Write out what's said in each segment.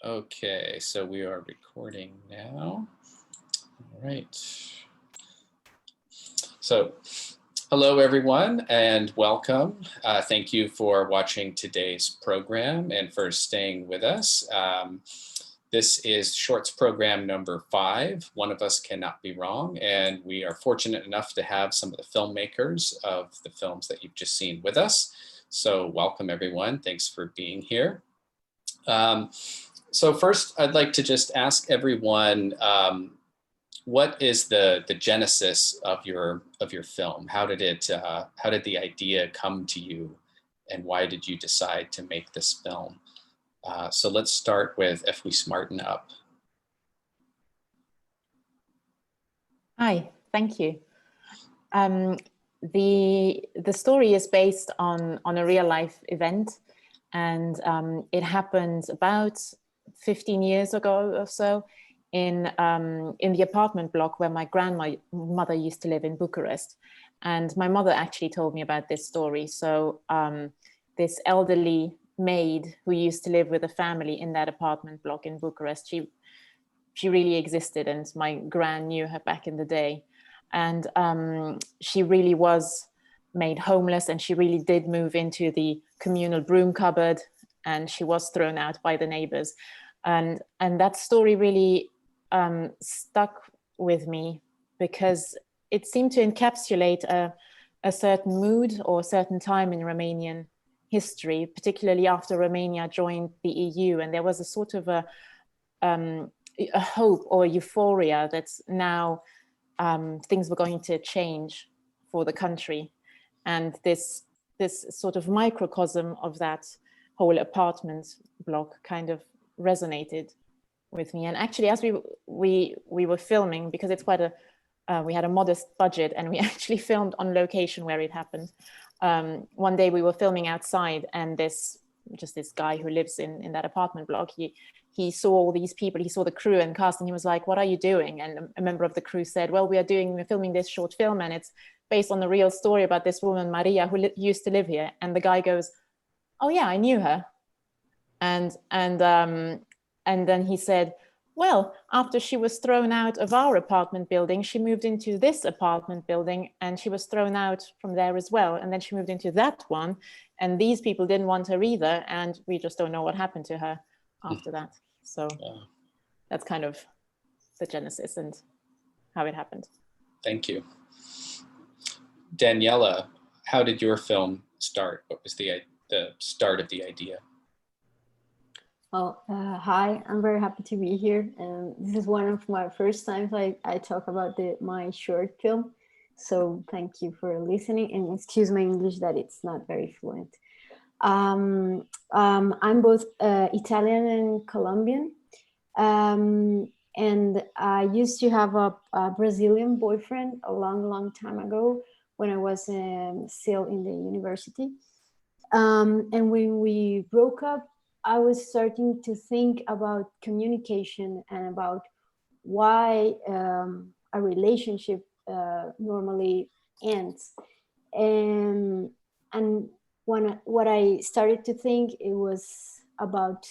Okay, so we are recording now. All right. So, hello everyone and welcome. Thank you for watching today's program and for staying with us. This is Shorts program number 5, One of Us Cannot Be Wrong, and we are fortunate enough to have some of the filmmakers of the films that you've just seen with us. So welcome everyone, thanks for being here. So first, I'd like to just ask everyone, what is the genesis of your film? How did the idea come to you, and why did you decide to make this film? So let's start with if we smarten up. Hi, thank you. The story is based on a real life event, and it happened about 15 years ago or so in the apartment block where my grandmother used to live in Bucharest. And my mother actually told me about this story. So this elderly maid who used to live with a family in that apartment block in Bucharest, she really existed, and my gran knew her back in the day. And she really was made homeless, and she really did move into the communal broom cupboard, and she was thrown out by the neighbors. And that story really stuck with me because it seemed to encapsulate a certain mood or a certain time in Romanian history, particularly after Romania joined the EU. And there was a sort of a hope or euphoria that now things were going to change for the country. And this sort of microcosm of that whole apartment block kind of resonated with me. And actually, as we were filming, because it's quite we had a modest budget, and we actually filmed on location where it happened. One day we were filming outside, and this guy who lives in that apartment block, he saw all these people, he saw the crew and cast, and he was like, "What are you doing?" And a member of the crew said, "Well, we're filming this short film, and it's based on the real story about this woman, Maria, who used to live here." And the guy goes, "Oh yeah, I knew her." And then he said, "Well, after she was thrown out of our apartment building, she moved into this apartment building, and she was thrown out from there as well. And then she moved into that one, and these people didn't want her either, and we just don't know what happened to her after that." So that's kind of the genesis and how it happened. Thank you. Daniela, how did your film start? What was the start of the idea? Well, hi, I'm very happy to be here. And this is one of my first times I talk about my short film. So thank you for listening, and excuse my English that it's not very fluent. I'm both Italian and Colombian. And I used to have a Brazilian boyfriend a long time ago when I was still in the university. And when we broke up, I was starting to think about communication and about why a relationship normally ends. And what I started to think, it was about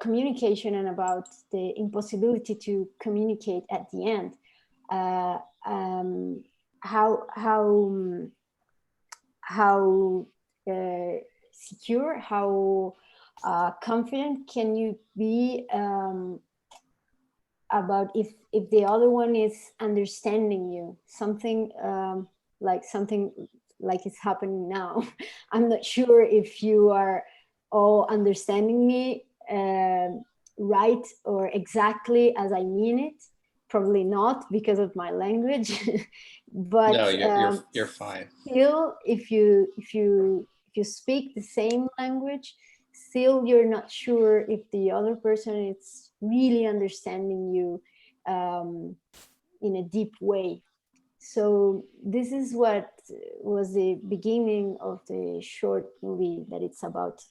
communication and about the impossibility to communicate at the end. How secure, how confident can you be about if the other one is understanding you? Something like it's happening now. I'm not sure if you are all understanding me right or exactly as I mean it. Probably not, because of my language. But no, you're fine. Still, if you speak the same language, still you're not sure if the other person is really understanding you in a deep way. So this is what was the beginning of the short movie, that it's about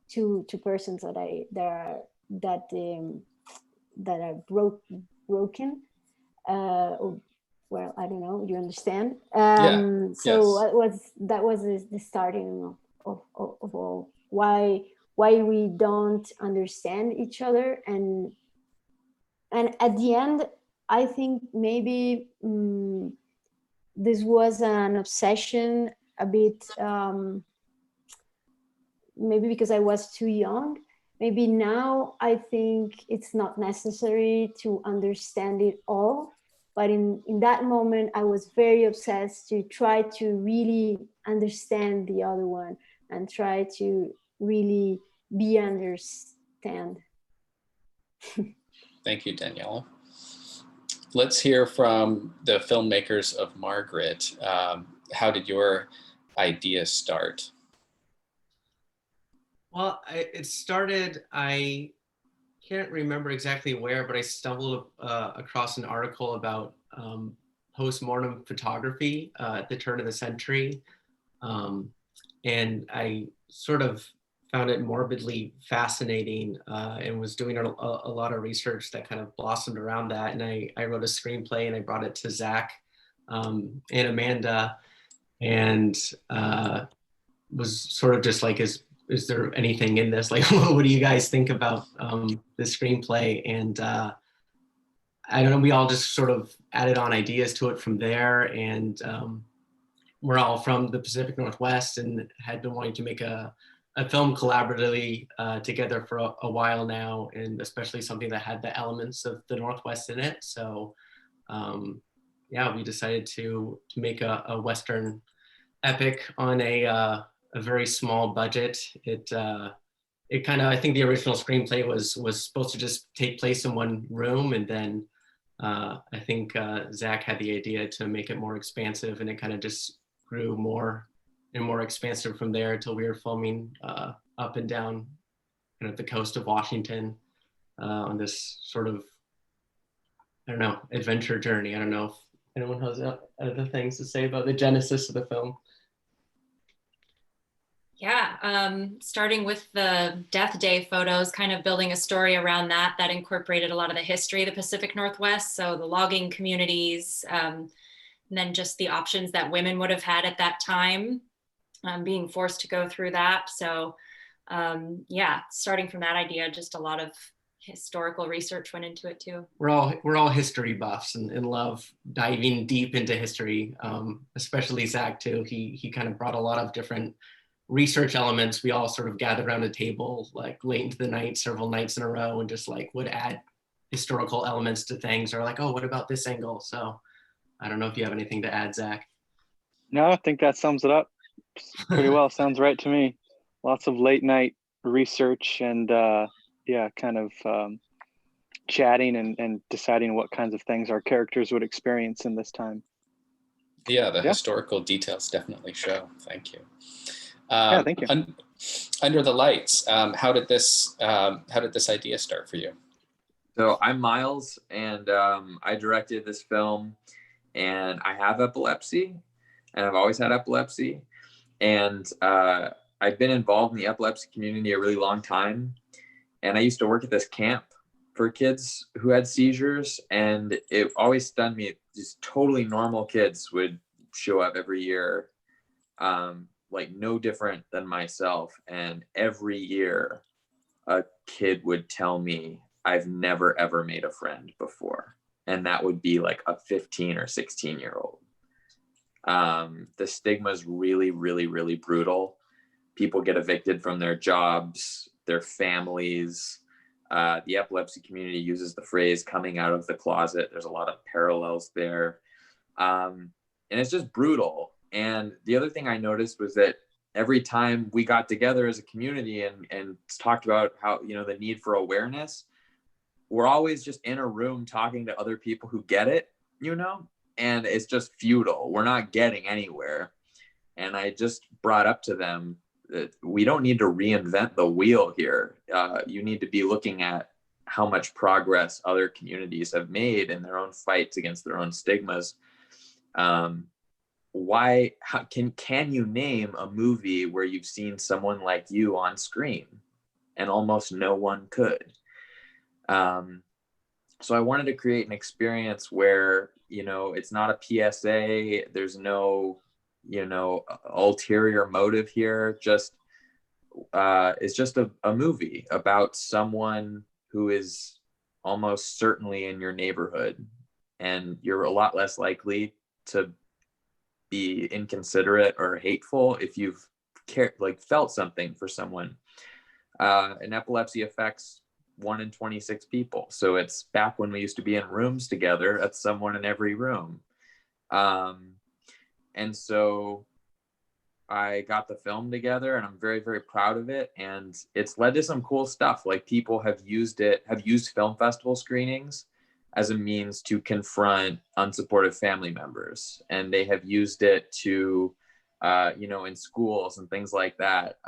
two persons that are broken. Well, I don't know. You understand? So yes. that was the starting of all. Why why we don't understand each other. And at the end, I think maybe this was an obsession a bit, maybe because I was too young. Maybe now I think it's not necessary to understand it all. But in that moment, I was very obsessed to try to really understand the other one and try to really be understand. Thank you, Daniela. Let's hear from the filmmakers of Margaret. How did your idea start? Well, it started, I can't remember exactly where, but I stumbled across an article about post-mortem photography at the turn of the century. And I sort of found it morbidly fascinating and was doing a lot of research that kind of blossomed around that. And I wrote a screenplay and I brought it to Zach and Amanda, and was sort of just like, is there anything in this? Like, what do you guys think about the screenplay? And I don't know, we all just sort of added on ideas to it from there. And we're all from the Pacific Northwest and had been wanting to make a film collaboratively together for a while now, and especially something that had the elements of the Northwest in it. So yeah, we decided to make a Western epic on a very small budget. It kind of, I think the original screenplay was supposed to just take place in one room, and then I think Zach had the idea to make it more expansive, and it kind of just grew more and more expansive from there until we were filming up and down kind of the coast of Washington on this sort of, I don't know, adventure journey. I don't know if anyone has other things to say about the genesis of the film. Yeah, starting with the Death Day photos, kind of building a story around that incorporated a lot of the history of the Pacific Northwest. So the logging communities, and then just the options that women would have had at that time, being forced to go through that. So yeah, starting from that idea, just a lot of historical research went into it too. We're all history buffs and love diving deep into history, especially Zach too. He kind of brought a lot of different research elements. We all sort of gathered around a table like late into the night, several nights in a row, and just like would add historical elements to things, or like, oh, what about this angle? So I don't know if you have anything to add, Zach. No, I think that sums it up pretty well. Sounds right to me. Lots of late night research and yeah, kind of chatting and deciding what kinds of things our characters would experience in this time. Yeah, the historical details definitely show. Thank you. Yeah, thank you. Under the Lights, how did this idea start for you? So I'm Miles, and I directed this film, and I have epilepsy, and I've always had epilepsy, and I've been involved in the epilepsy community a really long time, and I used to work at this camp for kids who had seizures, and it always stunned me. Just totally normal kids would show up every year, like no different than myself, and every year a kid would tell me, I've never ever made a friend before, and that would be like a 15 or 16-year-old. The stigma is really, really, really brutal. People get evicted from their jobs, their families. The epilepsy community uses the phrase coming out of the closet. There's a lot of parallels there. And it's just brutal. And the other thing I noticed was that every time we got together as a community and talked about how, you know, the need for awareness, we're always just in a room talking to other people who get it, you know, and it's just futile. We're not getting anywhere. And I just brought up to them that we don't need to reinvent the wheel here. You need to be looking at how much progress other communities have made in their own fights against their own stigmas. Can you name a movie where you've seen someone like you on screen? And almost no one could. So I wanted to create an experience where, you know, it's not a PSA, there's no, you know, ulterior motive here. Just is just a movie about someone who is almost certainly in your neighborhood, and you're a lot less likely to be inconsiderate or hateful if you've felt something for someone. And epilepsy affects 1 in 26 people. So it's back when we used to be in rooms together, that's someone in every room. And so I got the film together, and I'm very, very proud of it. And it's led to some cool stuff. Like, people have used film festival screenings as a means to confront unsupportive family members. And they have used it to, in schools and things like that.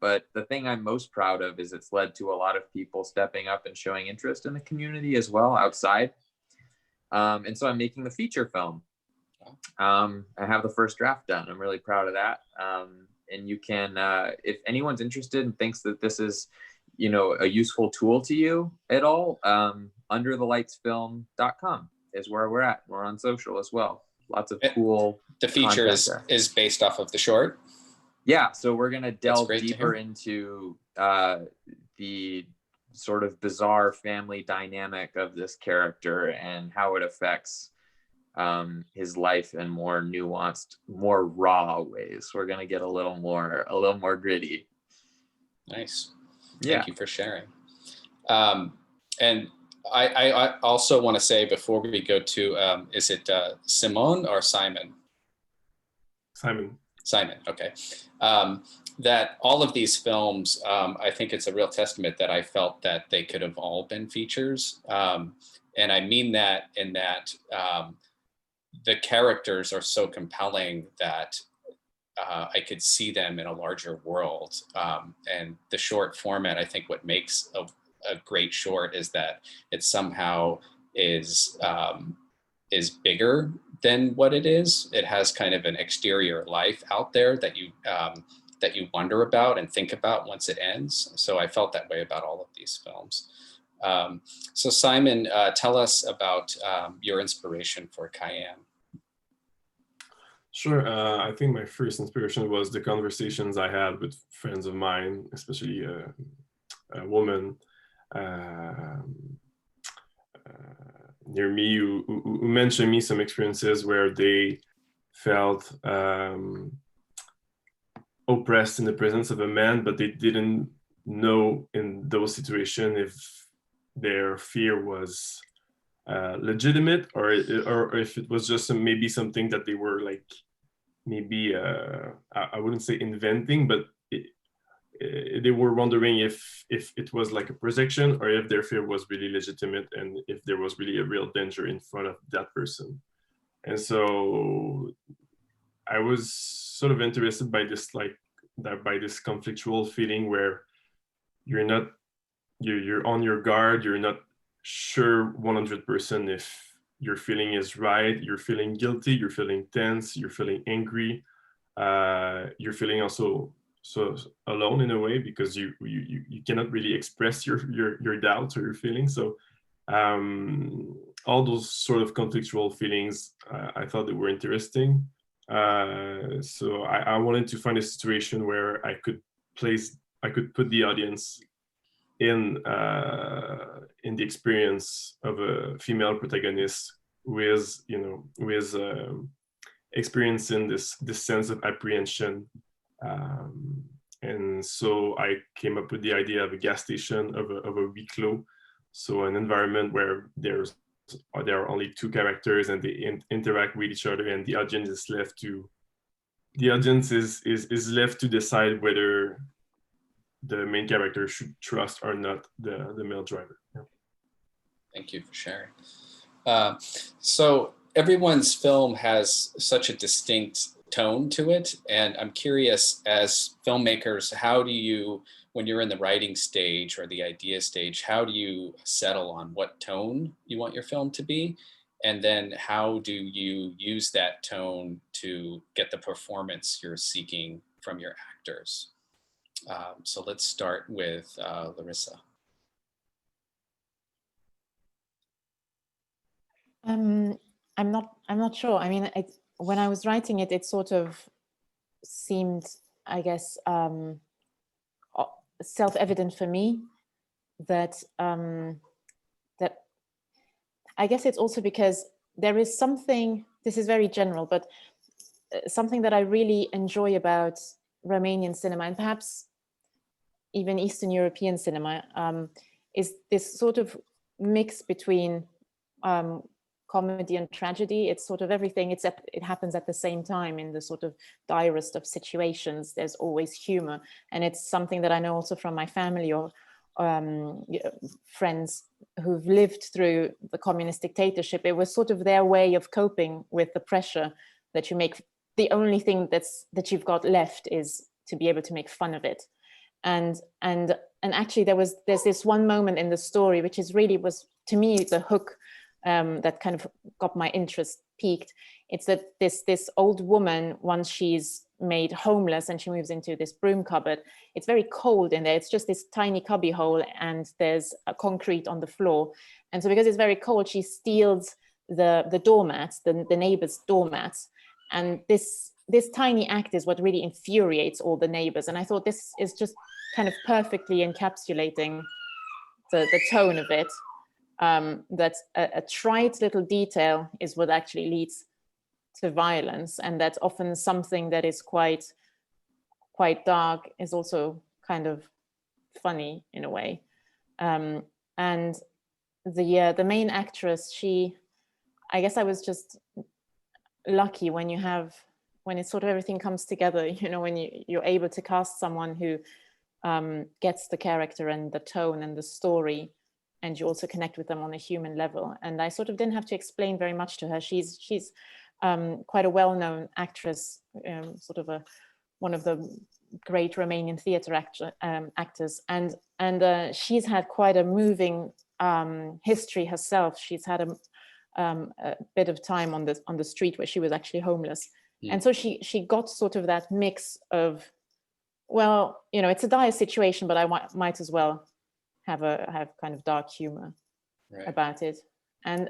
But the thing I'm most proud of is it's led to a lot of people stepping up and showing interest in the community as well outside. And so I'm making the feature film. I have the first draft done. I'm really proud of that. And you can, if anyone's interested and thinks that this is, a useful tool to you at all, underthelightsfilm.com is where we're at. We're on social as well. Lots of cool. The feature is based off of the short. Yeah, so we're gonna delve deeper into the sort of bizarre family dynamic of this character and how it affects his life in more nuanced, more raw ways. We're gonna get a little more gritty. Nice. Yeah. Thank you for sharing. And I also want to say, before we go to, is it Simone or Simon? Simon, okay. That all of these films, I think it's a real testament that I felt that they could have all been features. And I mean that in that the characters are so compelling that I could see them in a larger world. And the short format, I think what makes a great short is that it somehow is bigger than what it is. It has kind of an exterior life out there that you wonder about and think about once it ends. So I felt that way about all of these films. So Simon, tell us about your inspiration for Cayenne. Sure. I think my first inspiration was the conversations I had with friends of mine, especially a woman near me who mentioned me some experiences where they felt oppressed in the presence of a man, but they didn't know in those situations if their fear was legitimate or if it was just maybe something that they were like, maybe I wouldn't say inventing, but they were wondering if it was like a projection or if their fear was really legitimate and if there was really a real danger in front of that person. And so I was sort of interested by this, by this conflictual feeling where you're on your guard, you're not sure 100% if your feeling is right, you're feeling guilty, you're feeling tense, you're feeling angry, you're feeling also so alone in a way because you cannot really express your doubts or your feelings. So all those sort of conflictual feelings, I thought they were interesting. So I wanted to find a situation where I could put the audience in the experience of a female protagonist who is experiencing this sense of apprehension, and so I came up with the idea of a gas station, of a huis clos, so an environment where there are only two characters and they interact with each other, and the audience is left to decide whether the main character should trust or not the male driver. Yeah. Thank you for sharing. So everyone's film has such a distinct tone to it. And I'm curious, as filmmakers, how do you, when you're in the writing stage or the idea stage, how do you settle on what tone you want your film to be? And then how do you use that tone to get the performance you're seeking from your actors? So let's start with Larissa. I'm not sure. I mean, when I was writing it, it sort of seemed, I guess, self-evident for me that that I guess it's also because there is something, this is very general, but something that I really enjoy about Romanian cinema, and perhaps even Eastern European cinema, is this sort of mix between comedy and tragedy. It's sort of everything, it happens at the same time in the sort of direst of situations. There's always humor. And it's something that I know also from my family or friends who've lived through the communist dictatorship. It was sort of their way of coping with the pressure that you make. The only thing that you've got left is to be able to make fun of it. And actually there's this one moment in the story which is really was to me the hook that kind of got my interest peaked. It's that this old woman, once she's made homeless and she moves into this broom cupboard, it's very cold in there. It's just this tiny cubby hole and there's a concrete on the floor. And so because it's very cold, she steals the doormats, the neighbors' doormats. And this tiny act is what really infuriates all the neighbors. And I thought this is just kind of perfectly encapsulating the tone of it. That a trite little detail is what actually leads to violence, and that's often something that is quite dark is also kind of funny in a way. And the main actress, I guess I was just lucky when it's sort of everything comes together, you know, when you're able to cast someone who gets the character and the tone and the story, and you also connect with them on a human level. And I sort of didn't have to explain very much to her. She's quite a well-known actress, sort of one of the great Romanian theater actors, and she's had quite a moving history herself. She's had a bit of time on the street where she was actually homeless. And so she got sort of that mix of, well, you know, it's a dire situation, but I might as well have kind of dark humor about it. And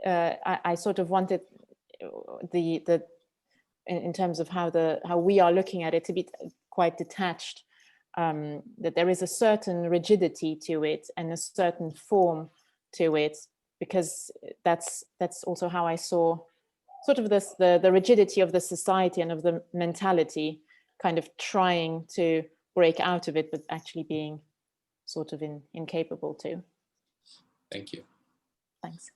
I sort of wanted the in terms of how we are looking at it to be quite detached, that there is a certain rigidity to it and a certain form to it, because that's also how I saw sort of the rigidity of the society and of the mentality kind of trying to break out of it, but actually being sort of incapable to. Thank you. Thanks.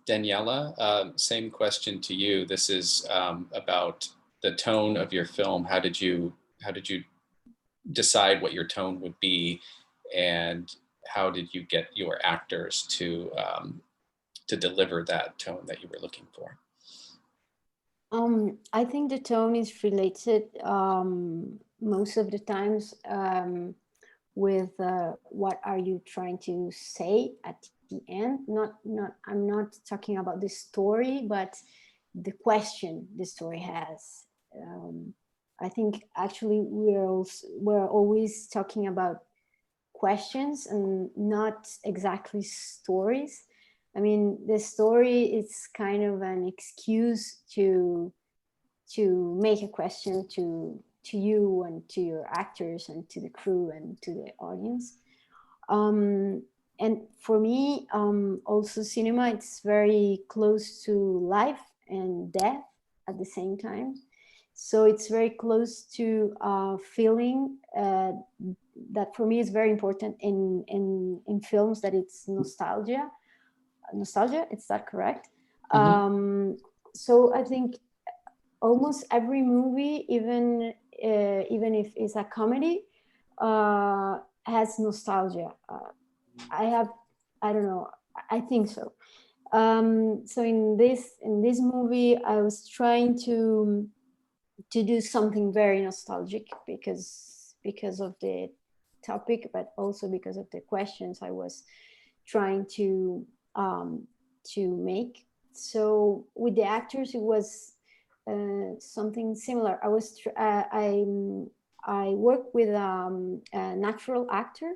Daniela, same question to you. This is about the tone of your film. How did you decide what your tone would be, and how did you get your actors to deliver that tone that you were looking for? I think the tone is related most of the times with what are you trying to say at the end. I'm not talking about the story, but the question the story has. I think actually we're always talking about questions and not exactly stories. I mean, the story is kind of an excuse to make a question to you and to your actors and to the crew and to the audience. And for me, also cinema, it's very close to life and death at the same time. So it's very close to feeling that for me is very important in films, that it's nostalgia. Is that correct? Mm-hmm. So I think almost every movie, even if it's a comedy, has nostalgia. I don't know, I think so. So in this movie, I was trying to do something very nostalgic because of the topic, but also because of the questions I was trying to make. So with the actors, it was something similar. I work with a natural actor.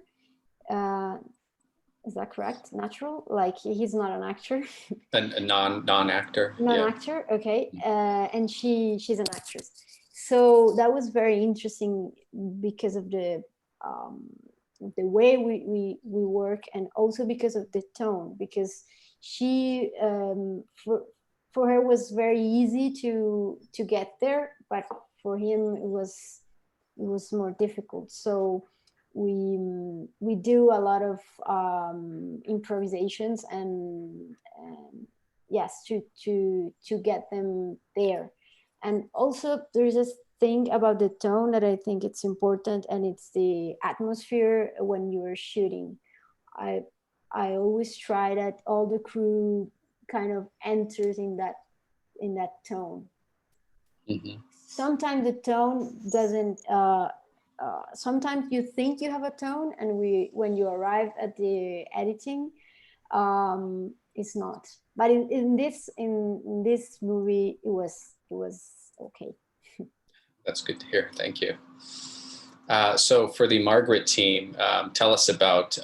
Is that correct? Natural, like he's not an actor. A non-actor. Non-actor, yeah. Okay. And she's an actress. So that was very interesting because of the way we work, and also because of the tone, because she for her was very easy to get there, but for him it was more difficult. So we do a lot of improvisations and yes, to get them there. And also there's this thing about the tone that I think it's important, and it's the atmosphere when you're shooting. I always try that all the crew kind of enters in that tone. Mm-hmm. Sometimes the tone doesn't. Sometimes you think you have a tone, and when you arrive at the editing, it's not. But in this movie, it was okay. That's good to hear. Thank you. So for the Margaret team, tell us about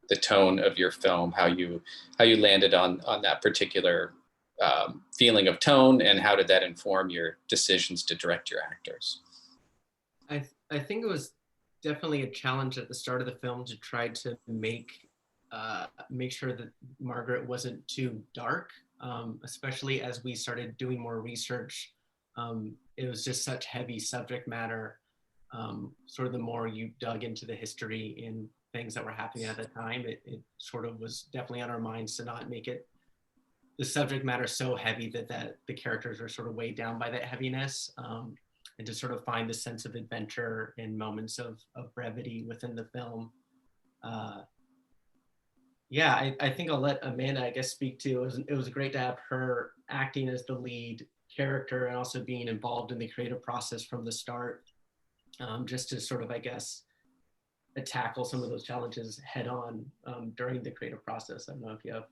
the tone of your film, how you landed on that particular feeling of tone, and how did that inform your decisions to direct your actors? I think it was definitely a challenge at the start of the film to try to make sure that Margaret wasn't too dark, especially as we started doing more research. It was just such heavy subject matter. Sort of the more you dug into the history and things that were happening at the time, it sort of was definitely on our minds to not make it the subject matter so heavy that the characters are sort of weighed down by that heaviness, and to sort of find the sense of adventure in moments of brevity within the film. Yeah, I think I'll let Amanda, I guess, speak to. It was great to have her acting as the lead character and also being involved in the creative process from the start, just to sort of, I guess, tackle some of those challenges head on during the creative process. I don't know if you have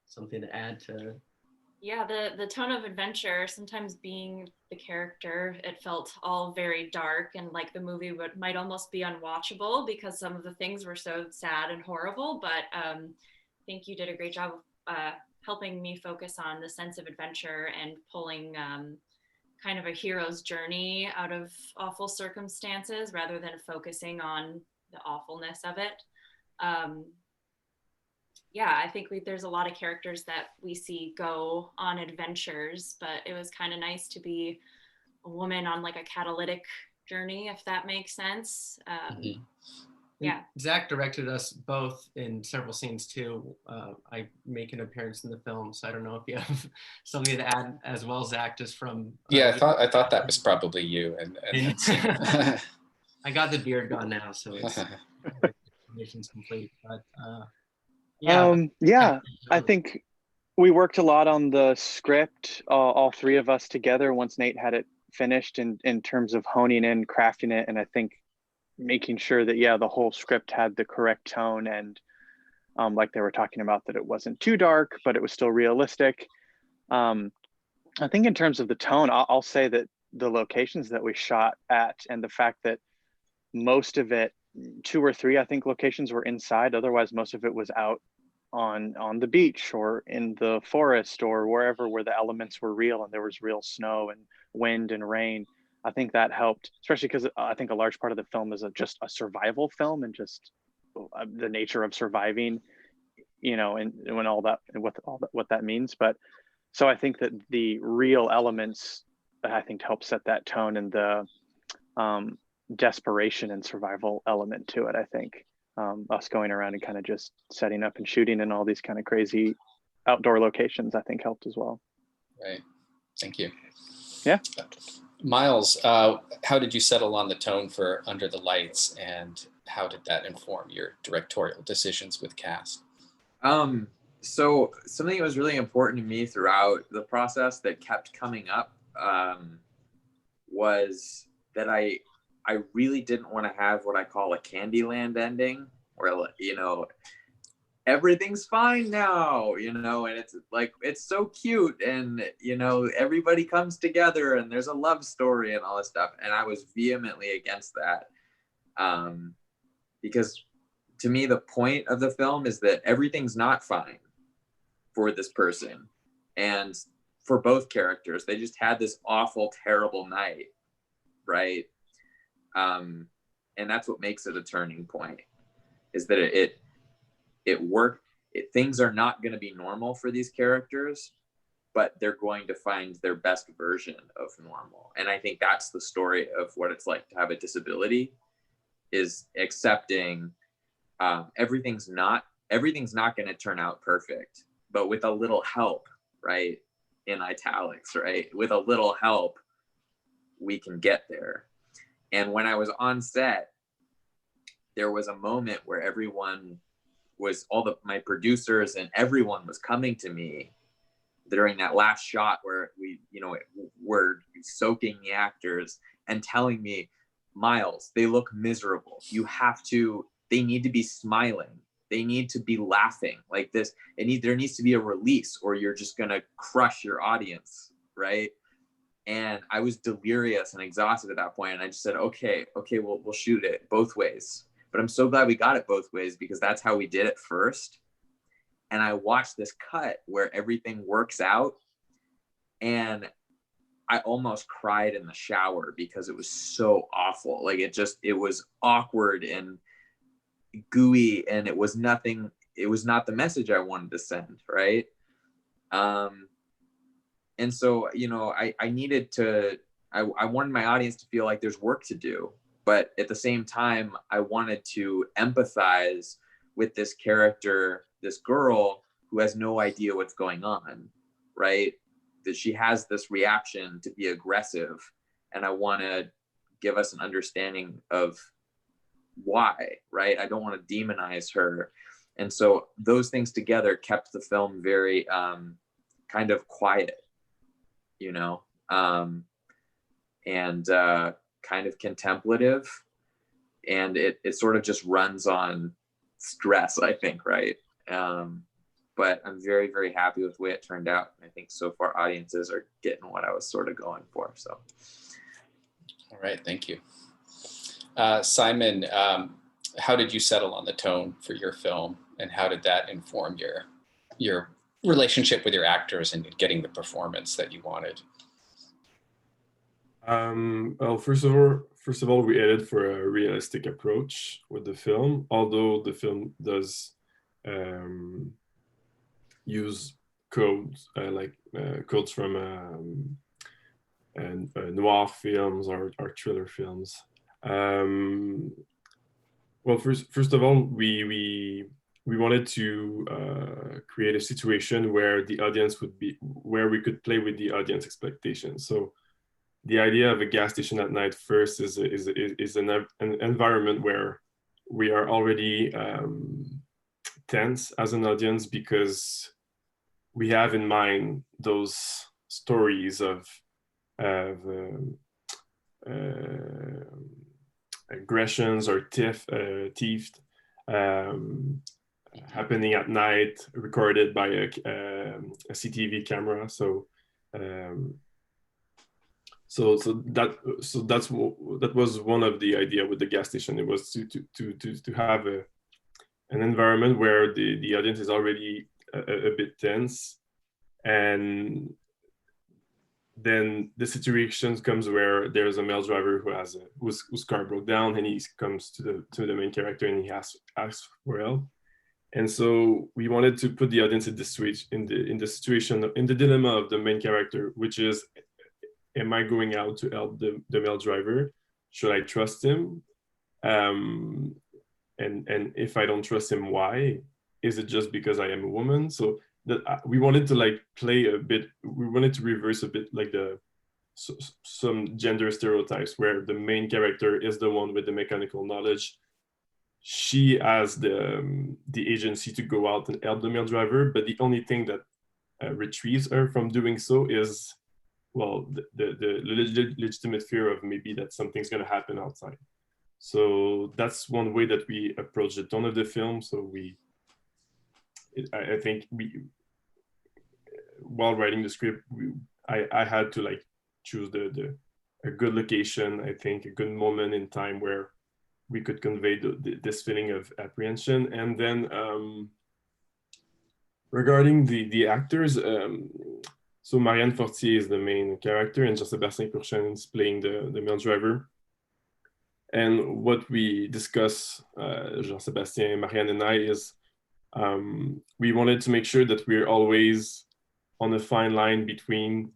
something to add to. Yeah, the tone of adventure, sometimes being the character, it felt all very dark, and like the movie might almost be unwatchable because some of the things were so sad and horrible. But I think you did a great job of helping me focus on the sense of adventure and pulling kind of a hero's journey out of awful circumstances rather than focusing on the awfulness of it. Yeah, I think there's a lot of characters that we see go on adventures, but it was kind of nice to be a woman on like a catalytic journey, if that makes sense. Mm-hmm. Yeah. Zach directed us both in several scenes too. I make an appearance in the film, so I don't know if you have something to add as well, Zach, just from. Yeah, I thought that was probably you. And I got the beard gone now, so it's mission's complete. But I think we worked a lot on the script, all three of us together, once Nate had it finished, in terms of honing in, crafting it, and I think making sure that the whole script had the correct tone, and like they were talking about, that it wasn't too dark but it was still realistic. I think in terms of the tone, I'll say that the locations that we shot at, and the fact that most of it, 2 or 3 I think locations, were inside, otherwise most of it was out on the beach or in the forest or wherever, where the elements were real and there was real snow and wind and rain. I think that helped, especially because I think a large part of the film is just a survival film, and just the nature of surviving, and when all that, and what that means. But so I think that the real elements, I think, help set that tone, and the desperation and survival element to it. I think us going around and kind of just setting up and shooting in all these kind of crazy outdoor locations, I think, helped as well. Right. Thank you. Yeah. Miles, how did you settle on the tone for Under the Lights, and how did that inform your directorial decisions with cast? So something that was really important to me throughout the process that kept coming up was that I really didn't want to have what I call a Candyland ending, where, everything's fine now, and it's like, it's so cute, and, everybody comes together and there's a love story and all this stuff. And I was vehemently against that. Because to me, the point of the film is that everything's not fine for this person. And for both characters, they just had this awful, terrible night. right? And that's what makes it a turning point, is that it worked. Things are not going to be normal for these characters, but they're going to find their best version of normal. And I think that's the story of what it's like to have a disability, is accepting everything's not going to turn out perfect, but with a little help, right? In italics, right? With a little help, we can get there. And when I was on set, there was a moment where everyone was, my producers and everyone was coming to me during that last shot where we, were soaking the actors and telling me, Miles, they look miserable. They need to be smiling. They need to be laughing like this. There needs to be a release, or you're just going to crush your audience, right? And I was delirious and exhausted at that point. And I just said, okay, we'll shoot it both ways. But I'm so glad we got it both ways, because that's how we did it first. And I watched this cut where everything works out, and I almost cried in the shower because it was so awful. Like it was awkward and gooey, and it was not the message I wanted to send, right? And so, I wanted my audience to feel like there's work to do, but at the same time, I wanted to empathize with this character, this girl who has no idea what's going on, right? That she has this reaction to be aggressive, and I want to give us an understanding of why, right? I don't want to demonize her. And so those things together kept the film very kind of quiet, and kind of contemplative. And it sort of just runs on stress, I think, right? But I'm very, very happy with the way it turned out. I think so far audiences are getting what I was sort of going for, so. All right, thank you. Simon, how did you settle on the tone for your film, and how did that inform your relationship with your actors and getting the performance that you wanted? Well, first of all, we added for a realistic approach with the film, although the film does use codes, codes from noir films or thriller films. Well, first of all, we wanted to create a situation where the audience where we could play with the audience expectations. So the idea of a gas station at night first is an environment where we are already tense as an audience, because we have in mind those stories of aggressions or theft happening at night, recorded by a CCTV camera. So that was one of the idea with the gas station. It was to have an environment where the audience is already a bit tense, and then the situation comes where there's a male driver whose car broke down, and he comes to the main character and he asks for help. And so we wanted to put the audience in the situation, in the dilemma of the main character, which is, am I going out to help the male driver? Should I trust him? And if I don't trust him, why? Is it just because I am a woman? So that we wanted to play a bit. We wanted to reverse a bit some gender stereotypes, where the main character is the one with the mechanical knowledge. She has the agency to go out and help the male driver, but the only thing that retrieves her from doing so is, well, the legitimate fear of maybe that something's going to happen outside. So that's one way that we approach the tone of the film. So I think while writing the script, I had to choose a good location. I think a good moment in time where we could convey this feeling of apprehension. And then regarding the actors, So Marianne Fortier is the main character, and Jean-Sébastien Courchaine is playing the male driver. And what we discuss, Jean-Sébastien, Marianne, and I, is we wanted to make sure that we're always on a fine line between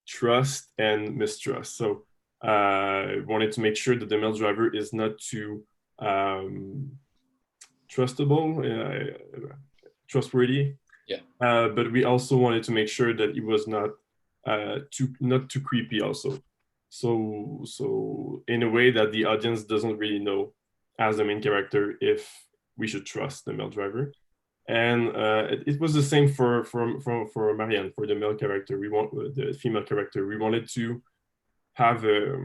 trust and mistrust. So wanted to make sure that the male driver is not too trustworthy. Yeah. But we also wanted to make sure that it was not too creepy also. So in a way that the audience doesn't really know, as the main character, if we should trust the male driver. And it was the same for Marianne, for the male character. The female character. We wanted to have a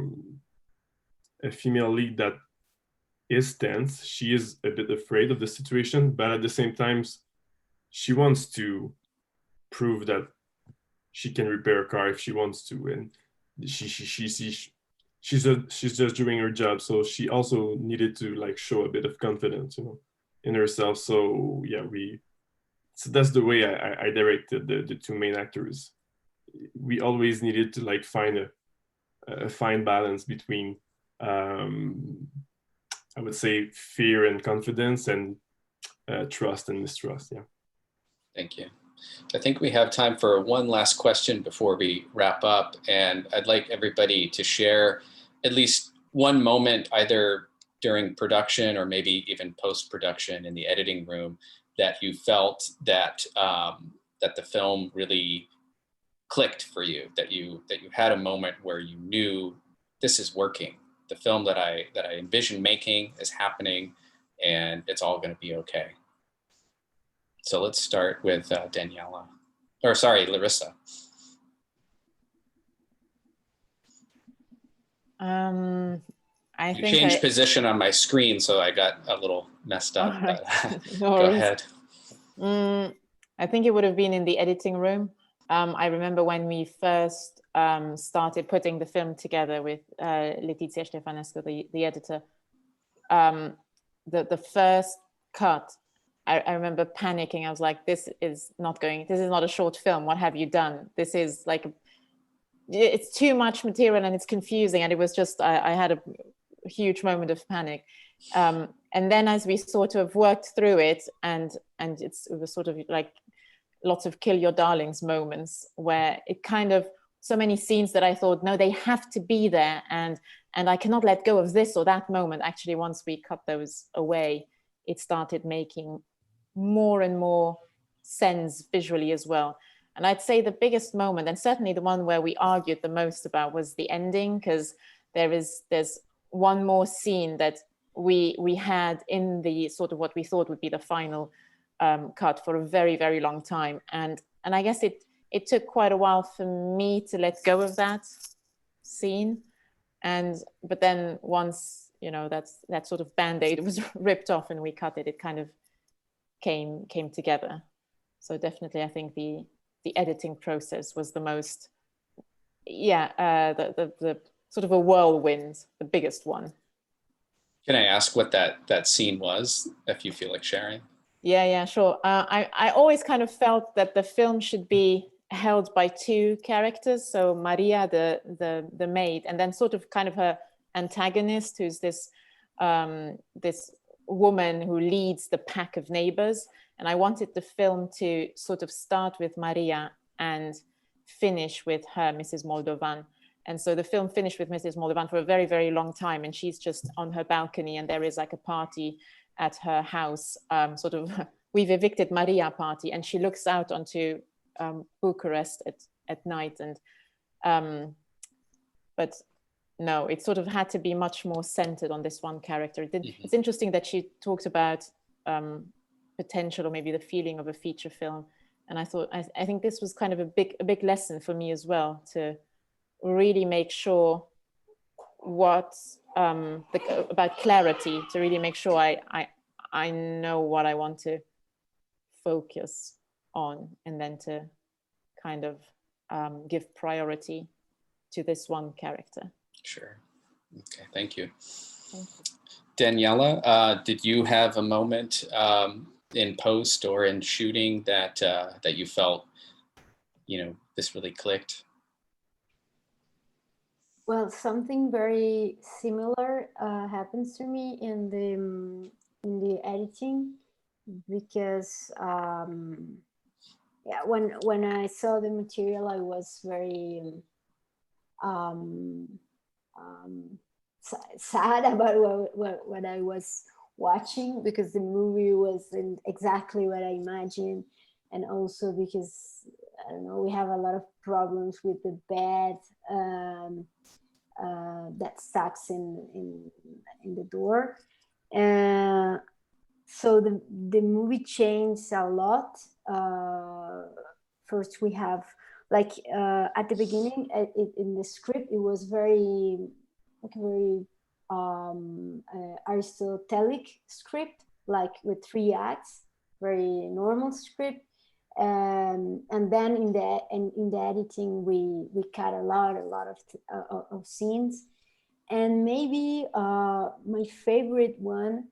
female lead that is tense. She is a bit afraid of the situation, but at the same time, she wants to prove that she can repair a car if she wants to, and she's just doing her job. So she also needed to like show a bit of confidence, in herself. So yeah, so that's the way I directed the two main actors. We always needed to like find a fine balance between I would say fear and confidence, and trust and mistrust. Yeah. Thank you. I think we have time for one last question before we wrap up. And I'd like everybody to share at least one moment, either during production or maybe even post-production in the editing room, that you felt that that the film really clicked for you, that you had a moment where you knew this is working. The film that I envision making is happening, and it's all going to be okay. So let's start with Daniela, or sorry, Larissa. I you think changed position on my screen, so I got a little messed up. Right. But No go worries. ahead. I think it would have been in the editing room. I remember when we first started putting the film together with Letizia Stefanescu, the editor. The first cut, I remember panicking. I was like, this is not a short film. What have you done? This is like, it's too much material and it's confusing. And it was just, I had a huge moment of panic. And then as we sort of worked through it, and it was sort of like lots of kill your darlings moments, where it kind of, so many scenes that I thought, no, they have to be there, and I cannot let go of this or that moment. Actually, once we cut those away, it started making more and more sense visually as well. And I'd say the biggest moment, and certainly the one where we argued the most about, was the ending, because there's one more scene that we had in the sort of what we thought would be the final cut for a very, very long time. And I guess it took quite a while for me to let go of that scene. But then once, that sort of Band-Aid was ripped off and we cut it, it kind of came together. So definitely, I think the editing process was the most, the sort of a whirlwind, the biggest one. Can I ask what that scene was, if you feel like sharing? Yeah, sure. I always kind of felt that the film should be held by two characters. So Maria, the maid, and then sort of kind of her antagonist, who's this woman who leads the pack of neighbors. And I wanted the film to sort of start with Maria and finish with her, Mrs. Moldovan. And so the film finished with Mrs. Moldovan for a very, very long time. And she's just on her balcony, and there is like a party at her house, sort of, we've evicted Maria party. And she looks out onto Bucharest at night. And, but no, it sort of had to be much more centered on this one character. It's interesting that she talked about potential, or maybe the feeling of a feature film. And I thought, I think this was kind of a big lesson for me as well, to really make sure about clarity, to really make sure I know what I want to focus on, and then to kind of give priority to this one character. Sure. Okay, thank you. Daniela, did you have a moment in post or in shooting that you felt, this really clicked? Well, something very similar happens to me in the editing, because yeah, when I saw the material, I was very sad about what I was watching, because the movie wasn't exactly what I imagined, and also because, I don't know, we have a lot of problems with the bed that stacks in the door. So the movie changed a lot. First, we have, like, at the beginning, in the script, it was very Aristotelic script, like with 3 acts, very normal script. And then in the editing, we cut a lot of scenes, and maybe my favorite one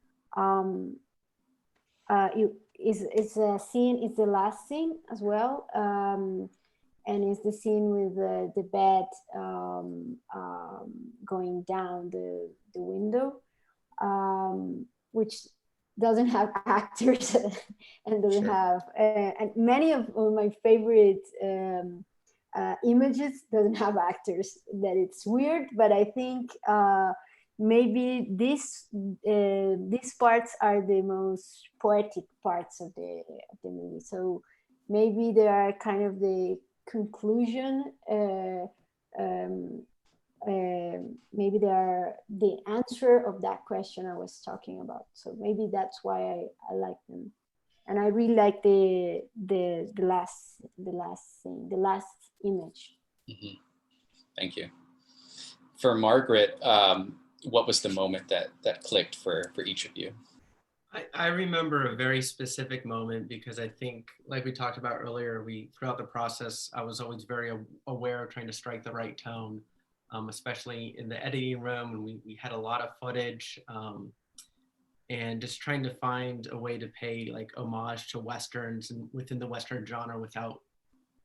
is a scene. It's the last scene as well, and it's the scene with the bed going down the window, which doesn't have actors and doesn't Sure. have and many of my favorite images doesn't have actors. That it's weird, but I think maybe these parts are the most poetic parts of the movie. So maybe they are kind of the conclusion. Maybe they are the answer of that question I was talking about. So maybe that's why I like them, and I really like the last scene, the last image. Mm-hmm. Thank you. For Margaret, what was the moment that clicked for each of you? I remember a very specific moment, because I think, like we talked about earlier, throughout the process, I was always very aware of trying to strike the right tone, especially in the editing room, and we had a lot of footage, and just trying to find a way to pay like homage to Westerns and within the Western genre without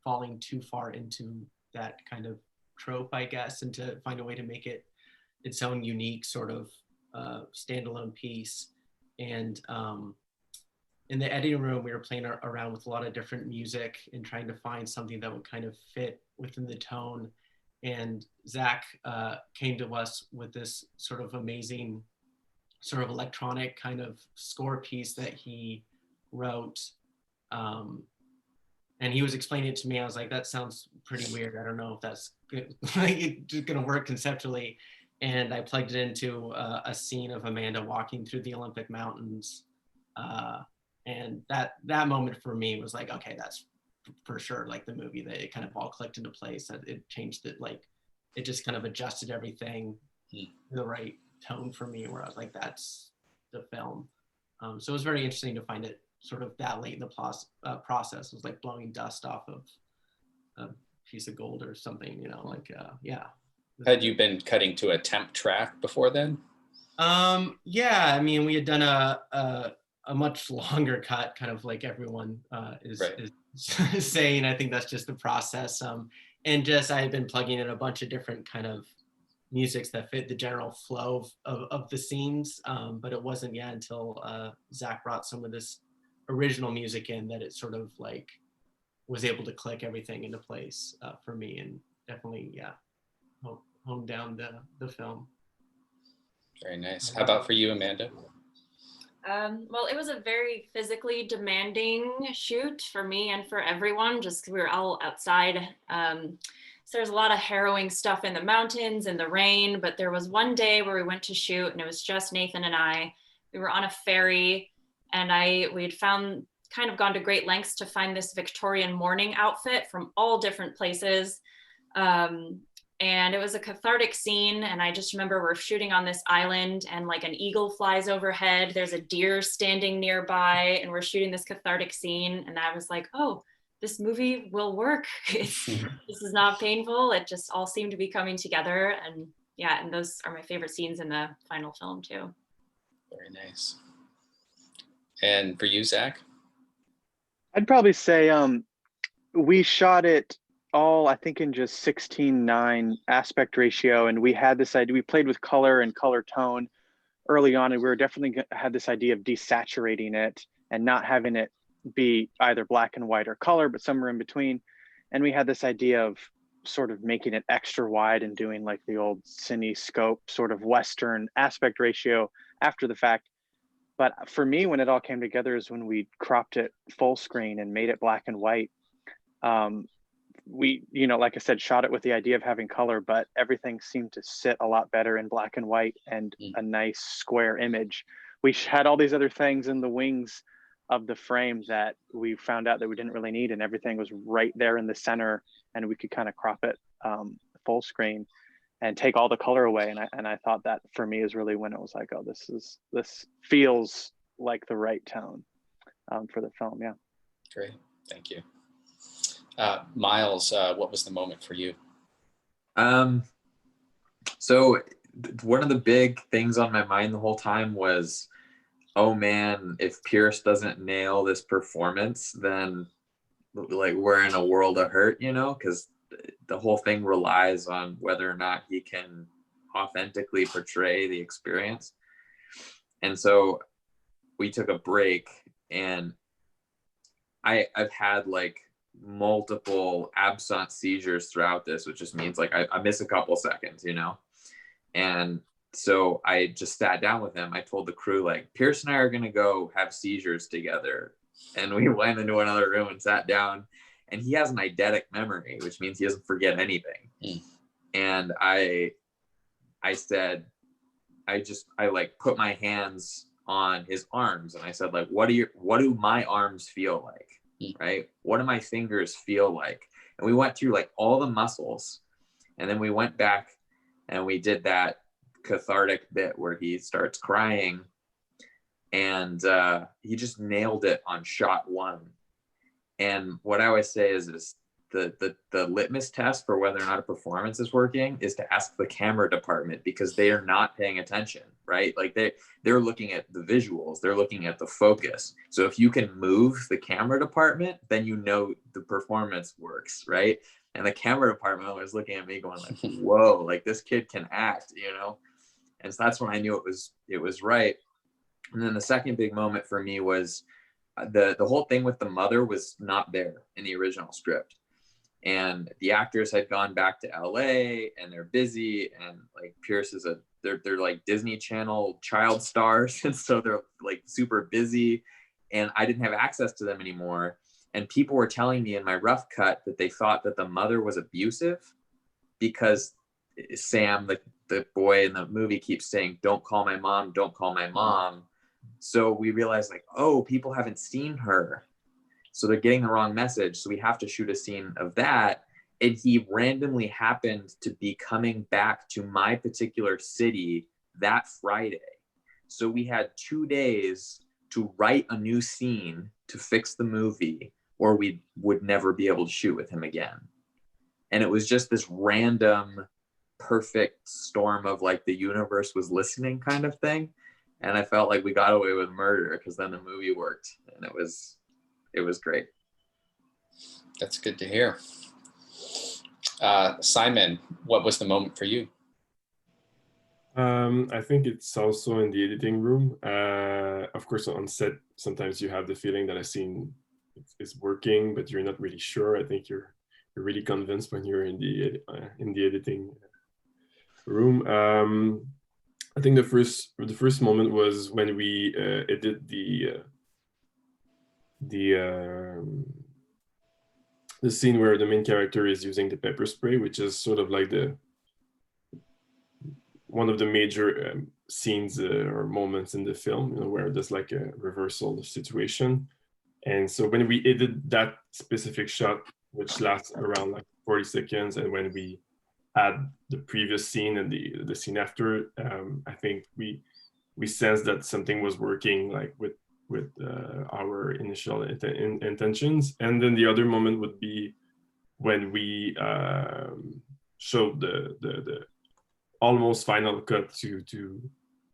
falling too far into that kind of trope, I guess, and to find a way to make it its own unique sort of standalone piece. And in the editing room, we were playing around with a lot of different music and trying to find something that would kind of fit within the tone. And Zach came to us with this sort of amazing sort of electronic kind of score piece that he wrote. And he was explaining it to me. I was like, that sounds pretty weird. I don't know if that's good, like, just gonna work conceptually. And I plugged it into a scene of Amanda walking through the Olympic Mountains. And that moment for me was like, okay, that's for sure like the movie, that it kind of all clicked into place. That it changed it, like it just kind of adjusted everything to the right tone for me, where I was like, that's the film. So it was very interesting to find it sort of that late in the process. It was like blowing dust off of a piece of gold or something, you know, like, yeah. Had you been cutting to a temp track before then? Yeah, I mean, we had done a much longer cut, kind of like everyone is saying. I think that's just the process. And just I had been plugging in a bunch of different kind of musics that fit the general flow of the scenes. But it wasn't yet until Zach brought some of this original music in that it sort of like was able to click everything into place for me, and definitely, yeah, honed down the film. Very nice. How about for you, Amanda? Well, it was a very physically demanding shoot for me and for everyone, just because we were all outside. So there's a lot of harrowing stuff in the mountains and the rain, but there was one day where we went to shoot and it was just Nathan and I. We were on a ferry, and we'd found, kind of gone to great lengths to find this Victorian mourning outfit from all different places. And it was a cathartic scene. And I just remember we're shooting on this island and like an eagle flies overhead. There's a deer standing nearby, and we're shooting this cathartic scene. And I was like, oh, this movie will work. This is not painful. It just all seemed to be coming together. And yeah, and those are my favorite scenes in the final film too. Very nice. And for you, Zach? I'd probably say we shot it all, I think, in just 16:9 aspect ratio. And we had this idea, we played with color and color tone early on, and we were definitely had this idea of desaturating it and not having it be either black and white or color, but somewhere in between. And we had this idea of sort of making it extra wide and doing like the old CineScope sort of Western aspect ratio after the fact. But for me, when it all came together is when we cropped it full screen and made it black and white. We, you know, like I said, shot it with the idea of having color, but everything seemed to sit a lot better in black and white and a nice square image. We had all these other things in the wings of the frame that we found out that we didn't really need, and everything was right there in the center, and we could kind of crop it full screen and take all the color away. And I thought that for me is really when it was like, oh, this feels like the right tone for the film. Yeah. Great, thank you. Miles, what was the moment for you? So one of the big things on my mind the whole time was, oh man, if Pierce doesn't nail this performance, then like we're in a world of hurt, you know, because the whole thing relies on whether or not he can authentically portray the experience. And so we took a break, and I've had like multiple absent seizures throughout this, which just means like I miss a couple seconds, you know. And so I just sat down with him. I told the crew, like, Pierce and I are going to go have seizures together. And we went into another room and sat down, and he has an eidetic memory, which means he doesn't forget anything. And I said, I like put my hands on his arms, and I said, like, what do my arms feel like? Right? What do my fingers feel like? And we went through like all the muscles, and then we went back and we did that cathartic bit where he starts crying, and he just nailed it on shot one. And what I always say is the litmus test for whether or not a performance is working is to ask the camera department, because they are not paying attention, right? Like they're looking at the visuals, they're looking at the focus. So if you can move the camera department, then you know the performance works, right? And the camera department was looking at me going like, whoa, like this kid can act, you know? And so that's when I knew it was right. And then the second big moment for me was the whole thing with the mother was not there in the original script. And the actors had gone back to LA, and they're busy, and like Pierce is they're like Disney Channel child stars, and so they're like super busy, and I didn't have access to them anymore. And people were telling me in my rough cut that they thought that the mother was abusive because Sam, the boy in the movie, keeps saying, "Don't call my mom, don't call my mom." So we realized like, oh, people haven't seen her. So they're getting the wrong message. So we have to shoot a scene of that. And he randomly happened to be coming back to my particular city that Friday. So we had 2 days to write a new scene to fix the movie, or we would never be able to shoot with him again. And it was just this random, perfect storm of like the universe was listening kind of thing. And I felt like we got away with murder because then the movie worked, and it was great. That's good to hear. Simon, what was the moment for you? I think it's also in the editing room. Of course, on set, sometimes you have the feeling that a scene is working, but you're not really sure. I think you're really convinced when you're in the editing room. I think the first moment was when we edit the scene where the main character is using the pepper spray, which is sort of like one of the major scenes or moments in the film, you know, where there's like a reversal situation. And so when we edit that specific shot, which lasts around like 40 seconds, and when we add the previous scene and the scene after, I think we sensed that something was working, like with our initial intentions. And then the other moment would be when we showed the almost final cut to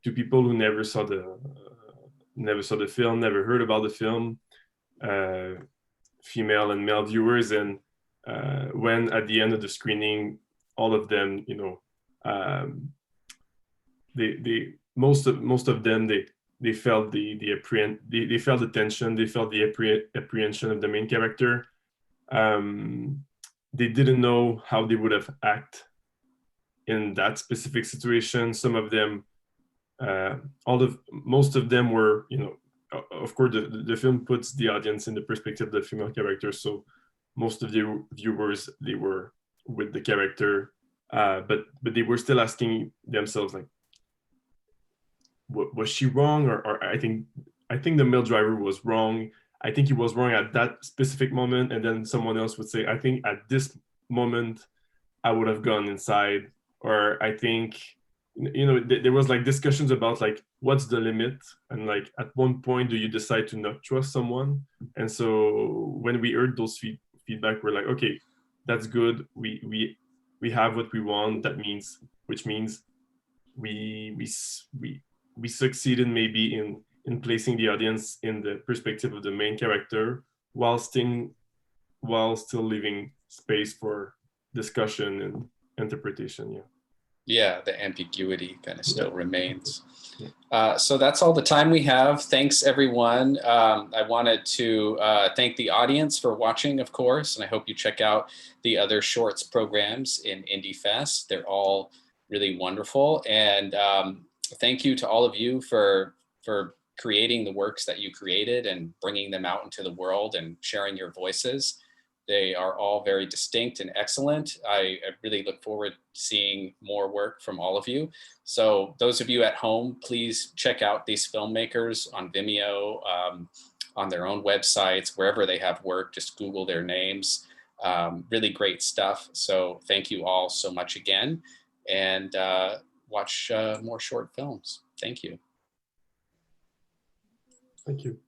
people who never saw the film, never heard about the film, female and male viewers. And when at the end of the screening, all of them, you know, most of them they felt they felt the tension, they felt the apprehension of the main character. They didn't know how they would have acted in that specific situation. Some of them, most of them were, you know, of course the film puts the audience in the perspective of the female character, so most of the viewers, they were with the character, but they were still asking themselves, like, was she wrong? Or I think the male driver was wrong. I think he was wrong at that specific moment. And then someone else would say, I think at this moment I would have gone inside. Or I think, you know, there was like discussions about like, what's the limit? And like, at one point, do you decide to not trust someone? And so when we heard those feedback, we're like, okay, that's good. We have what we want. Which means we succeeded maybe in placing the audience in the perspective of the main character while still leaving space for discussion and interpretation. Yeah, the ambiguity kind of still remains. So that's all the time we have. Thanks, everyone. I wanted to thank the audience for watching, of course, and I hope you check out the other shorts programs in IndieFest. They're all really wonderful. And thank you to all of you for creating the works that you created and bringing them out into the world and sharing your voices. They are all very distinct and excellent. I really look forward to seeing more work from all of you. So those of you at home, please check out these filmmakers on Vimeo, on their own websites, wherever they have work, just Google their names. Really great stuff. So thank you all so much again, and watch more short films. Thank you. Thank you.